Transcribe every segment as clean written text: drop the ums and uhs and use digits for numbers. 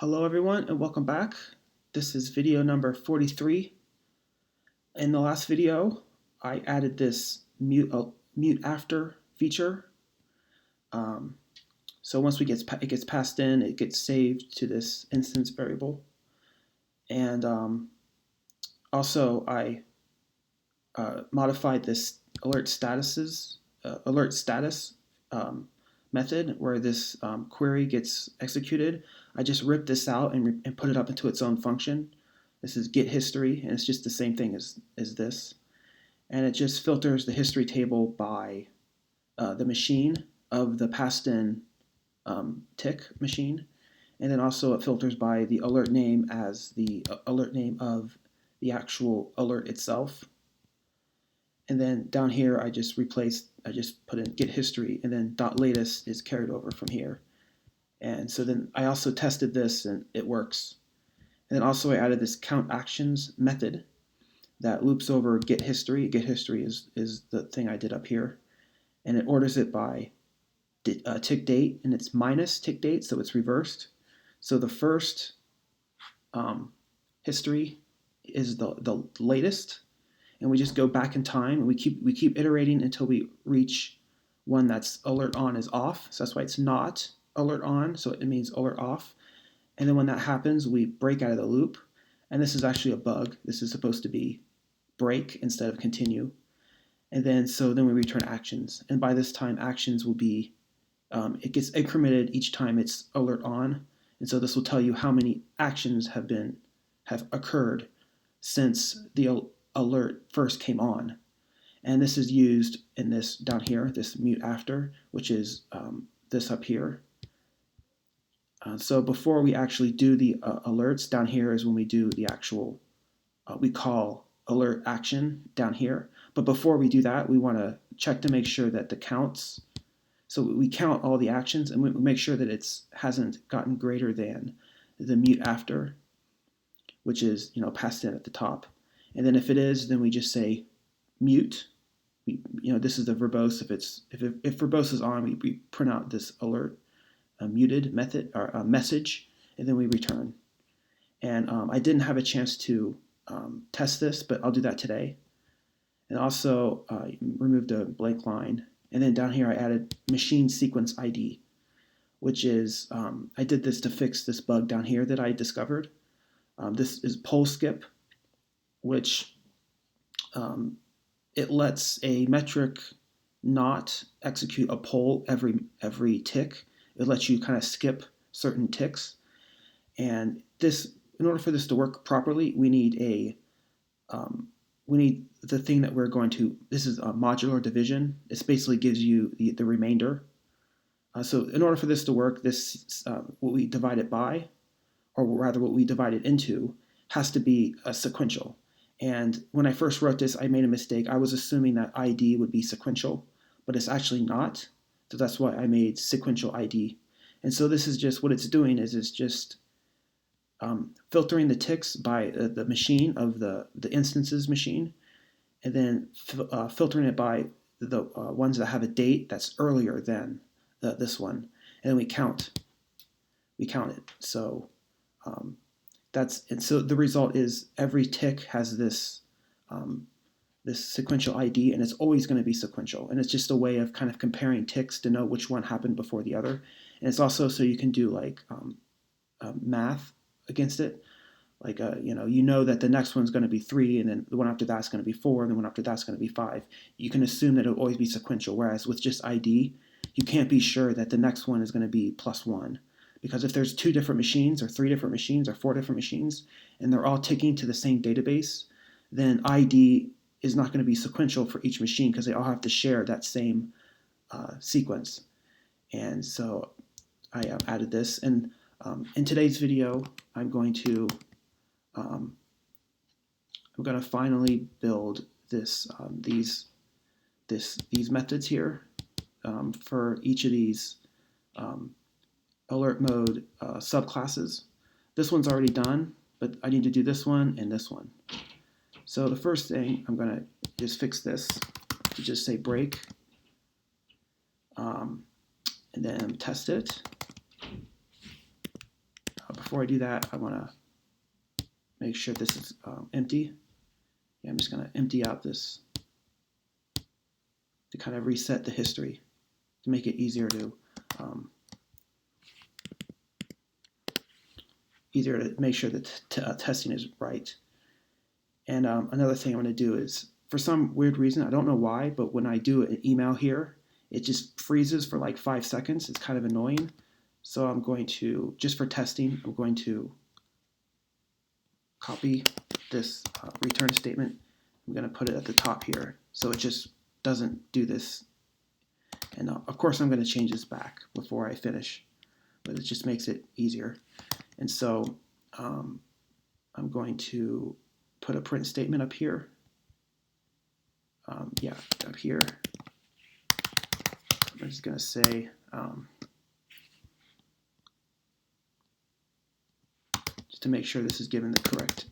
Hello everyone and welcome back. This is video number 43. In the last video, I added this mute after feature. So once it gets passed in, it gets saved to this instance variable. And also I modified this alert status method where this query gets executed. I just ripped this out and put it up into its own function. This is get history, and it's just the same thing as this. And it just filters the history table by the machine of the passed in tick machine. And then also it filters by the alert name as the alert name of the actual alert itself. And then down here, I just put in get history, and then .latest is carried over from here. And so then I also tested this, and it works. And then also I added this count actions method that loops over get history. Get history is the thing I did up here. And it orders it by tick date, and it's minus tick date, so it's reversed. So the first history is the latest, and we just go back in time, and we keep iterating until we reach one that's alert on is off. So that's why it's not alert on, so it means alert off. And then when that happens, we break out of the loop. And this is actually a bug. This is supposed to be break instead of continue. And then we return actions. And by this time, actions will be, it gets incremented each time it's alert on. And so this will tell you how many actions have occurred since the alert first came on. And this is used in this down here, this mute after, which is this up here. So before we actually do the alerts, down here is when we do the actual, we call alert action down here. But before we do that, we want to check to make sure that the counts, so we count all the actions and we make sure that it hasn't gotten greater than the mute after, which is passed in at the top. And then if it is, then we just say mute. This is the verbose. If verbose is on, we print out this alert muted method or message, and then we return. And I didn't have a chance to test this, but I'll do that today. And also removed a blank line. And then down here I added machine sequence ID, which is, I did this to fix this bug down here that I discovered. This is poll skip, which it lets a metric not execute a poll every tick. It lets you kind of skip certain ticks. And this, in order for this to work properly, we need the thing that we're going to, this is a modular division. It basically gives you the remainder. So in order for this to work, this what we divide it by, or rather what we divide it into, has to be sequential. And when I first wrote this, I made a mistake. I was assuming that ID would be sequential, but it's actually not. So that's why I made sequential ID. And so this is just, what it's doing is it's just filtering the ticks by the machine of the instances machine, and then filtering it by the ones that have a date that's earlier than this one. And then we count it. So so the result is every tick has this sequential ID, and it's always going to be sequential. And it's just a way of kind of comparing ticks to know which one happened before the other. And it's also so you can do like math against it. Like, that the next one's going to be 3, and then the one after that's going to be 4, and the one after that's going to be 5. You can assume that it'll always be sequential, whereas with just ID, you can't be sure that the next one is going to be +1. Because if there's 2 different machines, or 3 different machines, or 4 different machines, and they're all ticking to the same database, then ID is not going to be sequential for each machine because they all have to share that same sequence. And so I added this. And in today's video, I'm going to finally build this these methods here for each of these alert mode subclasses. This one's already done, but I need to do this one and this one. So the first thing, I'm going to just fix this to just say break, and then test it. before I do that, I want to make sure this is empty. Yeah, I'm just going to empty out this to kind of reset the history to make it easier to make sure that testing is right. And another thing I'm going to do is, for some weird reason, I don't know why, but when I do an email here, it just freezes for like 5 seconds. It's kind of annoying. So I'm going to, just for testing, I'm going to copy this return statement. I'm going to put it at the top here so it just doesn't do this. And of course I'm going to change this back before I finish, but it just makes it easier. And so I'm going to put a print statement up here. Up here. I'm just going to say just to make sure this is given the correct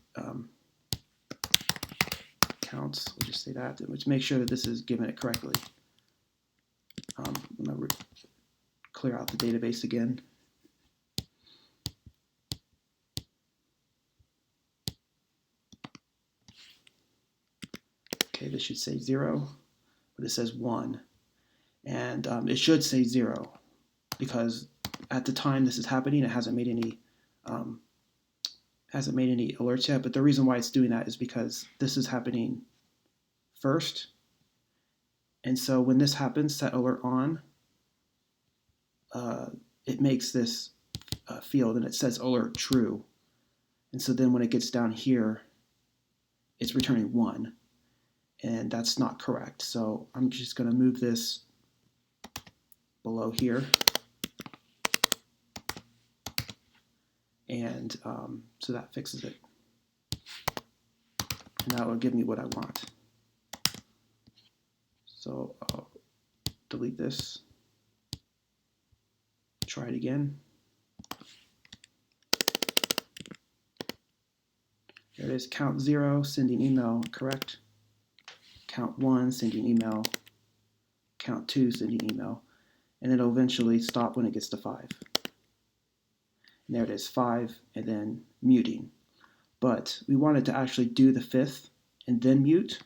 counts. We'll just say that. Let's make sure that this is given it correctly. I'm going to clear out the database again. Okay, this should say 0, but it says 1. And it should say 0 because at the time this is happening, it hasn't made any alerts yet. But the reason why it's doing that is because this is happening first. And so when this happens, set alert on, it makes this field and it says alert true. And so then when it gets down here, it's returning 1. And that's not correct. So I'm just going to move this below here. And so that fixes it. And that will give me what I want. So I'll delete this. Try it again. There it is, count 0, sending email, correct. Count 1, sending email. Count 2, sending email. And it'll eventually stop when it gets to 5. And there it is, 5, and then muting. But we wanted to actually do the 5th and then mute,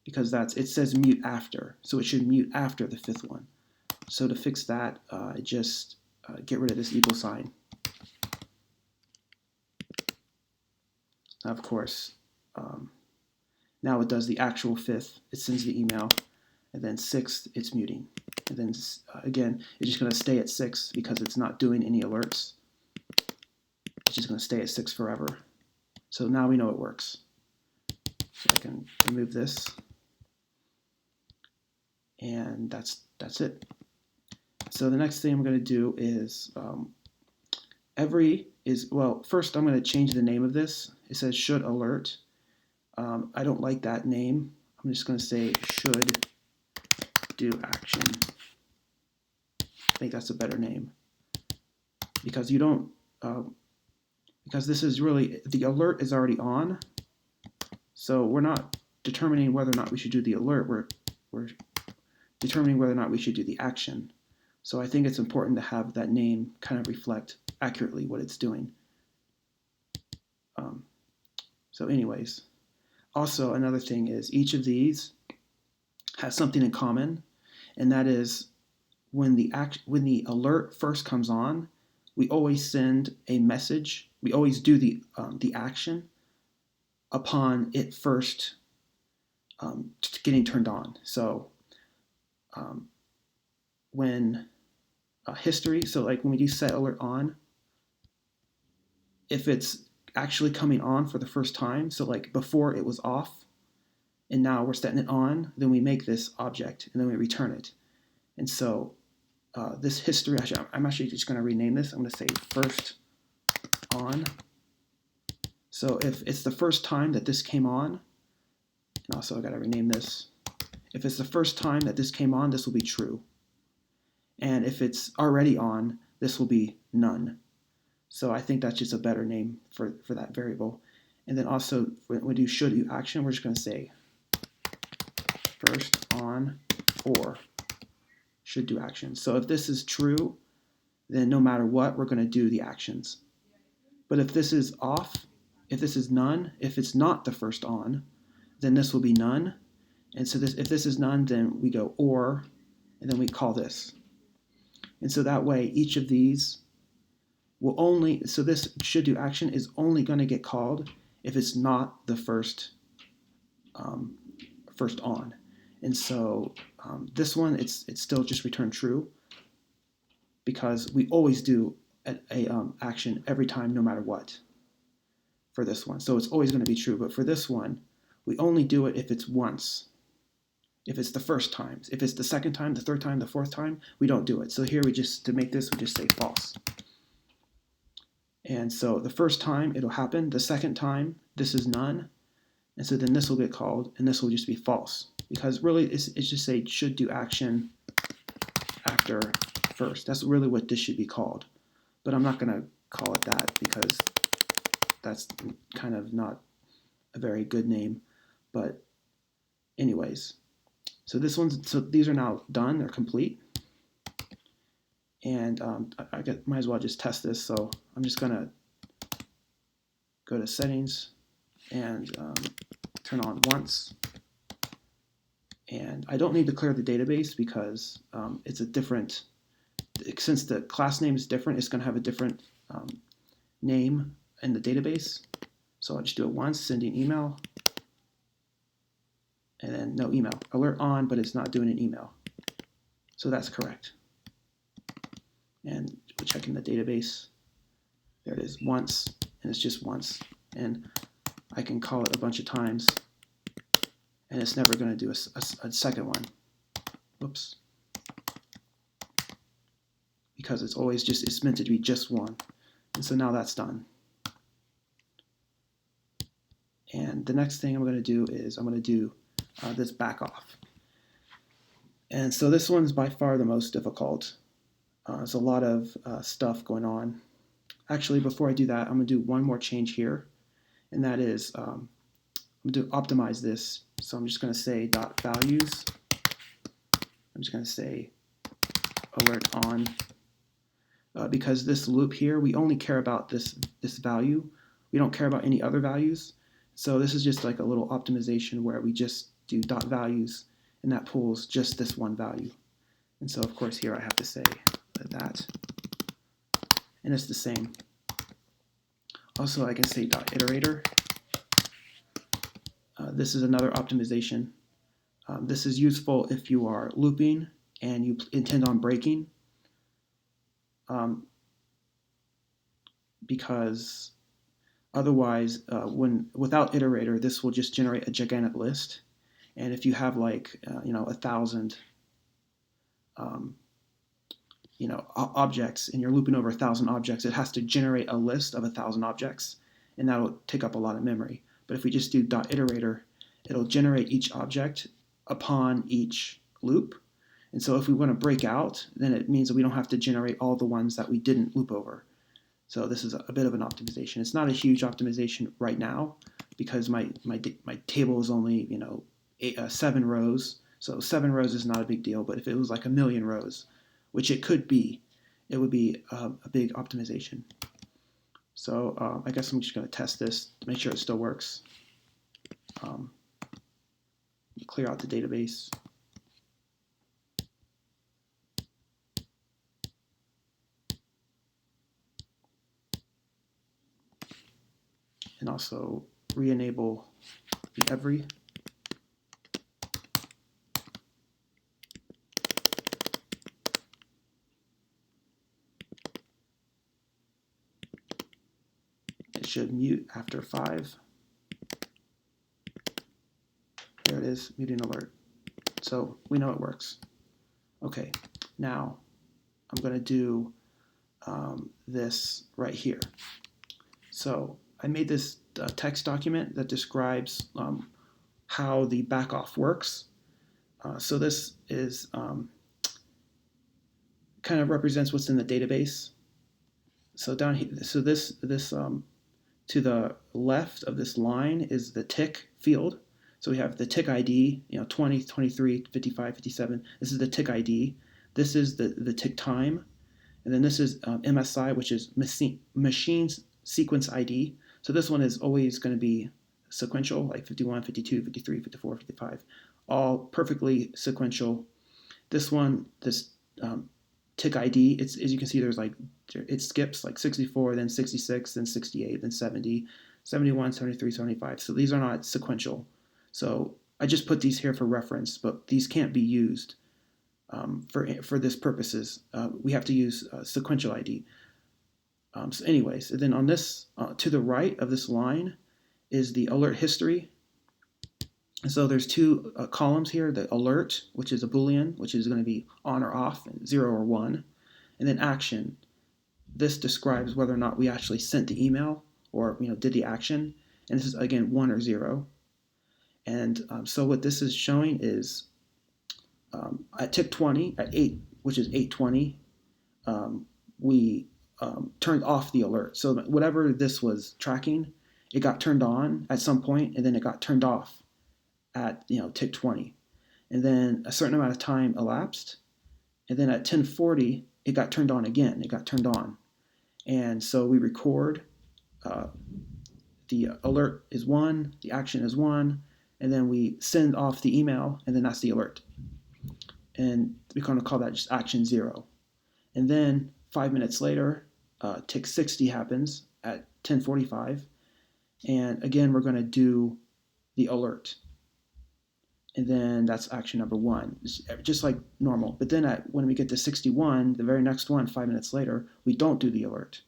because it says mute after. So it should mute after the 5th one. So to fix that, just get rid of this equal sign. Now, of course, now it does the actual 5th. It sends the email. And then 6th, it's muting. And then, again, it's just going to stay at 6 because it's not doing any alerts. It's just going to stay at 6 forever. So now we know it works. So I can remove this. And that's it. So the next thing I'm going to do is first I'm going to change the name of this. It says should alert. I don't like that name. I'm just going to say should do action. I think that's a better name because you don't because this is really, the alert is already on, so we're not determining whether or not we should do the alert. We're determining whether or not we should do the action. So I think it's important to have that name kind of reflect accurately what it's doing. So anyways, also another thing is each of these has something in common, and that is when the alert first comes on, we always send a message. We always do the action upon it first getting turned on. So when history, so like when we do set alert on, if it's actually coming on for the first time, so like before it was off and now we're setting it on, then we make this object and then we return it. And so this history, I'm actually just going to rename this. I'm going to say first on. So if it's the first time that this came on, and also I got to rename this. If it's the first time that this came on, this will be true. And if it's already on, this will be none. So I think that's just a better name for that variable. And then also when we do should do action, we're just going to say first on or should do action. So if this is true, then no matter what, we're going to do the actions. But if this is off, if this is none, if it's not the first on, then this will be none. And so if this is none, then we go or, and then we call this. And so that way, each of these will only, so this should do action is only going to get called if it's not the first on. And so this one, it's still just return true because we always do a action every time, no matter what, for this one. So it's always going to be true. But for this one, we only do it if it's once. If it's the first time. If it's the second time, the third time, the fourth time, we don't do it. So here we just, to make this, we just say false. And so the first time it'll happen. The second time, this is none. And so then this will get called, and this will just be false. Because really, it's just say should do action after first. That's really what this should be called. But I'm not going to call it that because that's kind of not a very good name. But anyways, so these are now done. They're complete. And might as well just test this. So I'm just going to go to settings and turn on once. And I don't need to clear the database because it's a different, since the class name is different, it's going to have a different name in the database. So I'll just do it once, sending email, and then no email. Alert on, but it's not doing an email. So that's correct. And we're checking the database. There it is, once, and it's just once. And I can call it a bunch of times, and it's never going to do a second one. Whoops. Because it's always just, it's meant to be just one. And so now that's done. And the next thing I'm going to do is I'm going to do this Backoff. And so this one's by far the most difficult. There's a lot of stuff going on. Actually, before I do that, I'm going to do one more change here. And that is, I'm going to optimize this. So I'm just going to say dot values. I'm just going to say alert on. Because this loop here, we only care about this value. We don't care about any other values. So this is just like a little optimization where we just do dot values, and that pulls just this one value. And so, of course, here I have to say that. And it's the same. Also, I can say dot iterator. This is another optimization. This is useful if you are looping and you intend on breaking. Because otherwise, without iterator, this will just generate a gigantic list. And if you have like 1,000 objects, and you're looping over 1,000 objects, it has to generate a list of 1,000 objects, and that'll take up a lot of memory. But if we just do dot iterator, it'll generate each object upon each loop. And so if we want to break out, then it means that we don't have to generate all the ones that we didn't loop over. So this is a bit of an optimization. It's not a huge optimization right now because my table is only 7 rows. So 7 rows is not a big deal. But if it was like 1,000,000 rows, which it could be, it would be a big optimization. So I guess I'm just going to test this to make sure it still works. Clear out the database. And also re-enable the every. It should mute after 5. There it is, muting alert. So we know it works. Okay, now I'm going to do this right here. So I made this text document that describes how the Backoff works. So this is kind of represents what's in the database. So down here, so this to the left of this line is the tick field. So we have the tick ID, 20, 23, 55, 57. This is the tick ID. This is the tick time. And then this is MSI, which is machine sequence ID. So this one is always going to be sequential, like 51, 52, 53, 54, 55, all perfectly sequential. This one, this tick ID, it's, as you can see, there's like, it skips like 64, then 66, then 68, then 70, 71, 73, 75. So these are not sequential. So I just put these here for reference, but these can't be used for this purposes. We have to use sequential ID. So anyways, and then on this, to the right of this line is the alert history. So there's two columns here, the alert, which is a Boolean, which is going to be on or off, 0 or 1, and then action. This describes whether or not we actually sent the email or did the action, and this is again 1 or 0. And so what this is showing is at tick 20, at 8, which is 8:20, we turned off the alert. So whatever this was tracking, it got turned on at some point, and then it got turned off at tick 20, and then a certain amount of time elapsed, and then at 10:40 it got turned on again. It got turned on, and so we record the alert is 1, the action is 1, and then we send off the email, and then that's the alert, and we're going to call that just action 0. And then 5 minutes later, tick 60 happens at 10:45, and again we're going to do the alert. And then that's action number 1, just like normal. But then when we get to 61, the very next one, 5 minutes later, we don't do the alert.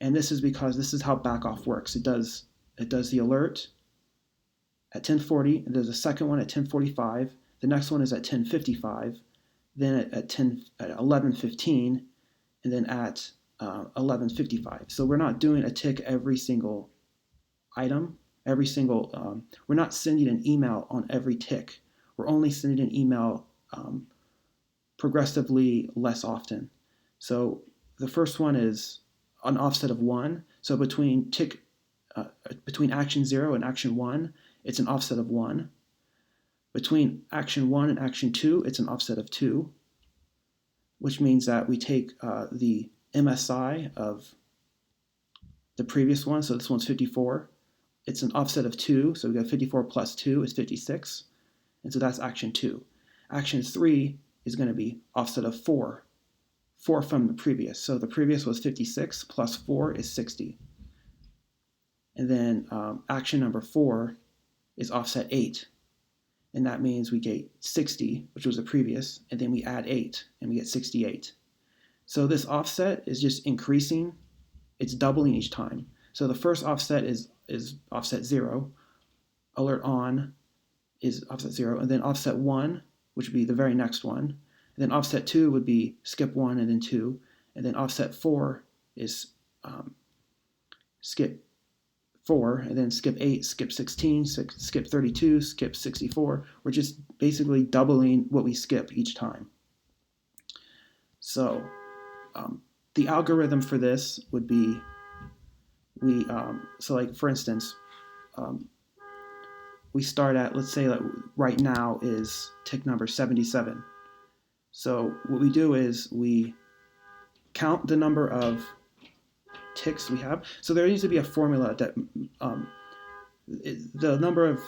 And this is because this is how Backoff works. It does the alert at 10:40, and there's a second one at 10:45. The next one is at 10:55, then at 11:15, and then at 11:55. So we're not doing a tick every single item. We're not sending an email on every tick. We're only sending an email progressively less often. So the first one is an offset of 1. So between action 0 and action 1, it's an offset of 1. Between action 1 and action 2, it's an offset of 2, which means that we take the MSI of the previous one. So this one's 54. It's an offset of 2, so we got 54 plus 2 is 56, and so that's action 2. Action 3 is going to be offset of 4 from the previous. So the previous was 56 plus 4 is 60. And then action number 4 is offset 8, and that means we get 60, which was the previous, and then we add 8, and we get 68. So this offset is just increasing. It's doubling each time. So the first offset is offset 0, alert on is offset 0, and then offset 1, which would be the very next one, and then offset 2 would be skip 1 and then 2, and then offset 4 is skip 4, and then skip 8, skip 16, skip 32, skip 64. We're just basically doubling what we skip each time. So the algorithm for this would be, so like for instance, we start at, let's say that right now is tick number 77. So what we do is we count the number of ticks we have. So there needs to be a formula that the number of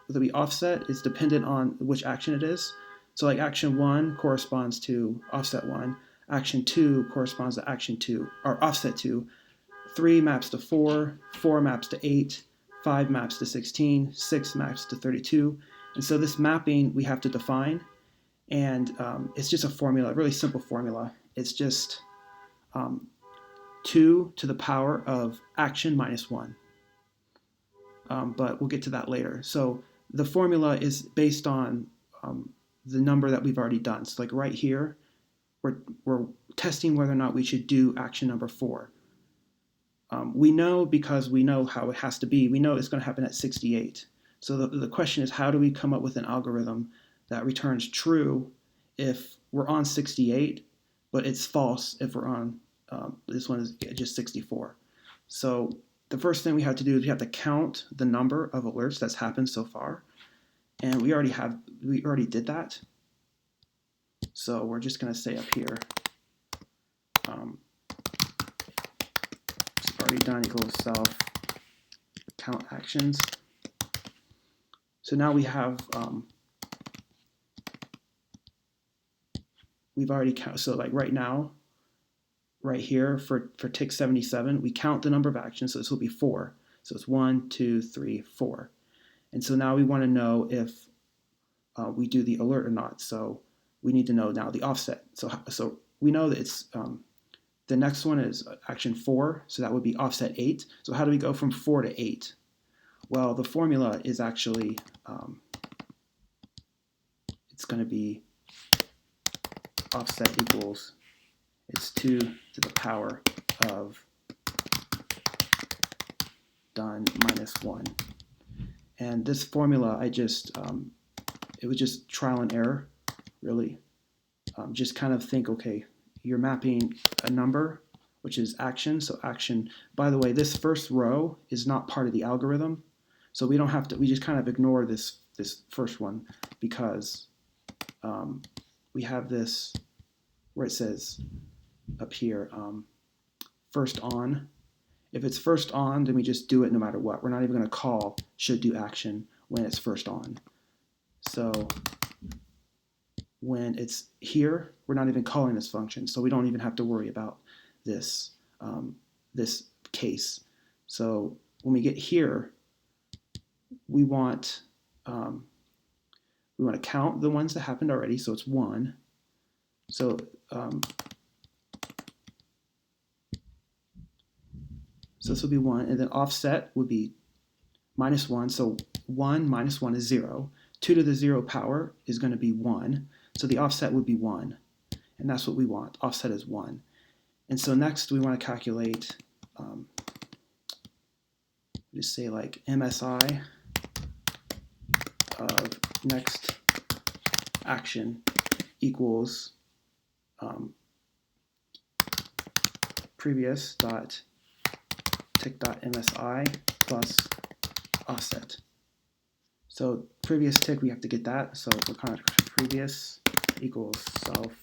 that we offset is dependent on which action it is. So like action 1 corresponds to offset 1, action 2 corresponds to action 2, or offset 2, 3 maps to 4, 4 maps to 8, 5 maps to 16, 6 maps to 32. And so this mapping we have to define, and it's just a formula, a really simple formula. It's just 2 to the power of action minus 1. But we'll get to that later. So the formula is based on the number that we've already done. So like right here, we're testing whether or not we should do action number 4. We know, because we know how it has to be, we know it's going to happen at 68. So the question is, how do we come up with an algorithm that returns true if we're on 68, but it's false if we're on, this one is just 64. So the first thing we have to do is we have to count the number of alerts that's happened so far. And we already did that. So we're just going to say up here, history done equals self count actions. So now we have we've already counted. So like right now, right here for tick 77, we count the number of actions. So this will be 4. So it's 1, 2, 3, 4. And so now we want to know if we do the alert or not. So we need to know now the offset. So we know that it's the next one is action 4. So that would be offset 8. So how do we go from 4 to 8? Well, the formula is actually it's going to be offset equals, it's 2 to the power of done minus 1. And this formula, I just, it was just trial and error, really. Just kind of think, okay, you're mapping a number, which is action. So action, by the way, this first row is not part of the algorithm. So we don't have to, we just kind of ignore this first one because we have this where it says up here, first on. If it's first on, then we just do it no matter what. We're not even going to call should do action when it's first on. So when it's here, we're not even calling this function. So we don't even have to worry about this, this case. So when we get here, we want to count the ones that happened already. So it's 1. So so this will be 1, and then offset would be minus 1. So 1 minus 1 is 0. 2 to the 0 power is going to be 1. So the offset would be 1. And that's what we want. Offset is 1. And so next we want to calculate, just say like MSI of next action equals previous dot tick.msi plus offset. So previous tick, we have to get that. So we're kind of previous equals self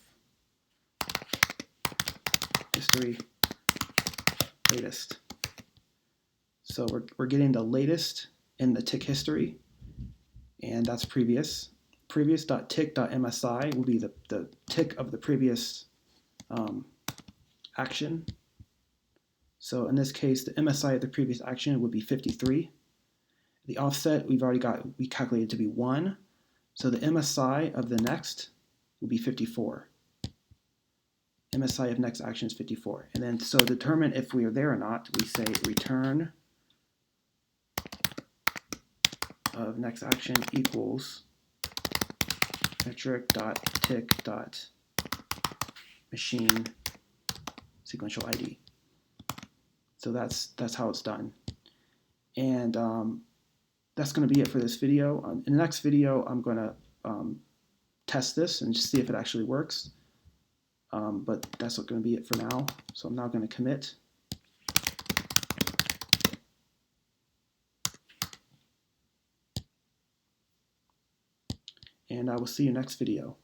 history latest. So we're getting the latest in the tick history, and that's previous. Previous.tick.msi will be the tick of the previous action. So in this case, the MSI of the previous action would be 53. The offset we calculated to be 1. So the MSI of the next will be 54. MSI of next action is 54. And then so determine if we are there or not, we say return of next action equals metric.tick.machine sequential ID. So that's how it's done. And that's going to be it for this video. In the next video, I'm going to test this and just see if it actually works. But that's going to be it for now. So I'm now going to commit. And I will see you next video.